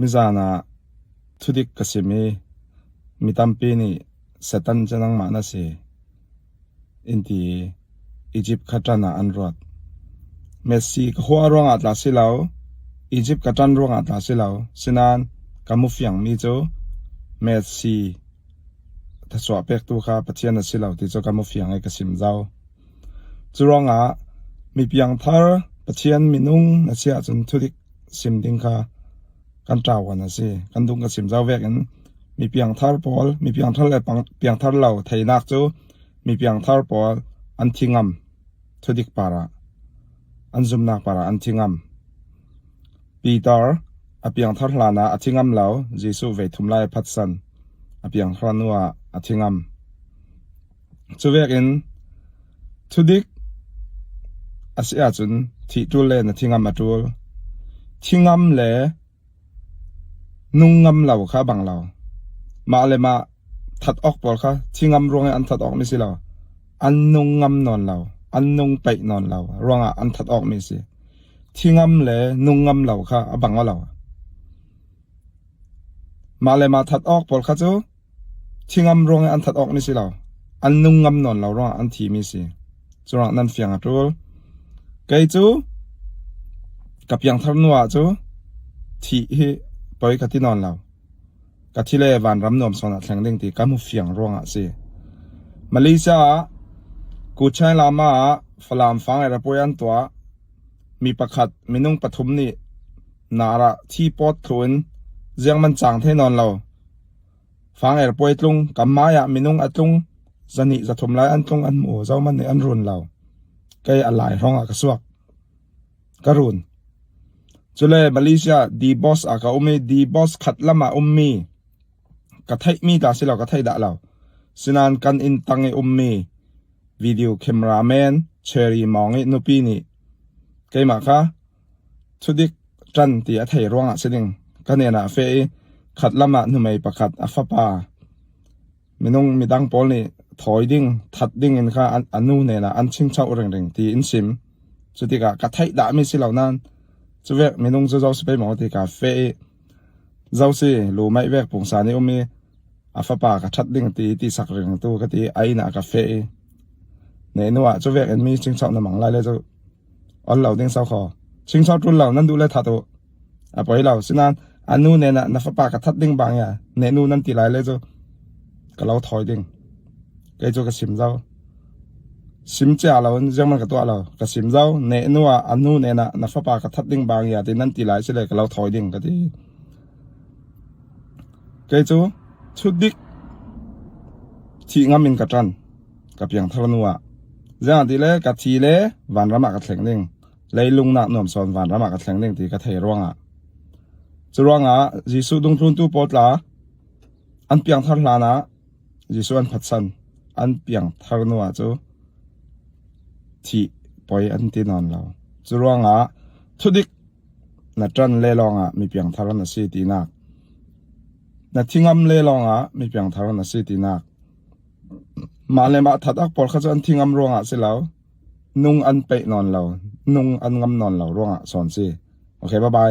มิจานาทุดิกกสิมีมิตัมปีนี่เซตันจะนังมานาสีอินทีอียิปต์ขัดนาอันรอดเมสซี่ก็หัวรองอัตลาสิลาวอียิปต์ขัดรองอัตลาสิลาวสินานกามุฟยังมีโจเมสซี่ถ้าสวบเป็กตัวข้าปะเทียนสิลาวที่โจกามุฟยังไอ้กสิมเจ้าจุรองมีเพียงทาร์ปะเทียนมินุงนาเสียจนทุดิกสิมดิงข้ากันเจ้าวันนะสิกันดุงกสิมเจ้าเวกันมีเพียงทาร์ปอลมีเพียงทาร์เลปังเพียงทาร์เหล่าไทยนักโจมีเพียงทาร์ปอลอันทิงามทุดิกปาระอันซุมนักปาระอันทิงามปีเตอร์อเพียงทาร์ลานาอันทิงามเหล่าจิสุเวทุมไลพัดสันอเพียงทาร์นัวอันทิงามจูเวกันทุดิกอาเซียจุนที่จูเลนทิงามมาจูลทิงามเลนุ่งงามเหล่าข้าบังเหล่ามาเลยมาทัดออกปอลค่ะทิงามรวงอันทัดออกไม่สิเหล่าอันนุ่งงามนอนเหล่าอันนุ่งไปนอนเหล่ารวงอันทัดออกไม่สิทิงามเลนุ่งงามเหล่าค่ะบังเหล่ามาเลยมาทัดออกปอลค่ะจูทิงามรวงอันทัดออกไม่สิเหล่าอันนุ่งงามนอนเหล่ารวงอันทีไม่สิจุรังนั้นเฟียงจูลไกจูกับยังทำนัวจูที่ปอยกับที่นอนเรากับที่เล่วันรำนวมสนัดแข่งเด้งตีกัมุเฟียงร่วงสิมาเลเซียกูใช้ลามาฝรั่งฟังไอ้ระปยันตัวมีประคัดมีนุ่งปฐมนี่นาระที่ปอดทุนเสียงมันจางเทนอนเราฟังไอ้ระปยตรงกับมายามีนุ่งอัตรงจะหนีจะทมไล่อันตรงอันหมูเจ้ามันในอันรุนเราไกอะไรร้องกระสวกกระรุนจุเลมาเลเซียดีบอสอากาอุมีดีบอสขัดละมามีกระไทมีตาสิเรากระไทด่าเราสินานกันอินตังเอมีวิดีโอแคมราแมนเชอรี่มองเอนุปีนี่ไกมาค่ะทุดิกจันตีอัไทยร้องสิงกันเนี่ยนะเฟยขัดละมาหนุ่มไม่ประคัดอัฟปาไม่น้องมีดังปอลนี่ถอยดิ้งทัดดิ้งอินค่ะอันนู้นเนี่ยนะอันชิงเช่าเร่งตีอินซิมสุดที่กะไทยด่าไม่สิเหล่านั้นจะเวกไม่น้องจะเจ้าสเปย์มองที่กาเฟยเจ้าสิรู้ไหมเวกผงสารนี่มีอัฟปากะทัดดิ้งตีสักเร่งตัวก็ตีไอหน้ากาเฟยเนี่ยนัวจะเวกอันมีชิงเช่าหน้ามังไล่เลยจะอันเหล่าดิ้งเศร้าคอชิงเช่าตุนเหล่านั้นดูแลทัดตัวปล่อยเหล่าสินั้นอันนู้นเนี่ยนะนัฟปากะทัดดิ้งบางอย่างเนี่ยนู้นนั่นตีไล่เลยจะก็เราถอยดิ้งไอ้โจกสิมเจ้าสิมเจ้าเรายังมันกับตัวเรากสิมเจ้าเนนัวอันนู้นเนนะนัฟปากระทัดดิ้งบางอย่างที่นั่นตีหลายเฉลี่ยกับเราถอยดิ้งก็ที่ไอ้โจชุดดิกที่งามินกับจันกับอย่างทรนัวยังที่เล่กับทีเล่วันละมากระแข่งดิ้งเลยลุงนักหนุ่มสอนวันละมากระแข่งดิ้งที่กระเทยร่วงจะร่วงจิสุดงทุนตู้ปอดละอันเปียงทารลานะจิสุอันพัดสันอันเปียงทารนัวจูที่ปล่อยอันที่นอนเราจุรวงทุดิกนัดจันเล่ลองมีเปียงทารนัสีตีนักนัดทิ้งเล่ลองมีเปียงทารนัสีตีนักมาเลยมาทัดอักปอลข้าจะอันทิ้งรวงสิแล้วนุ่งอันเปะนอนเรานุ่งอันงำนอนเรารวงสอนสิโอเคบ๊ายบาย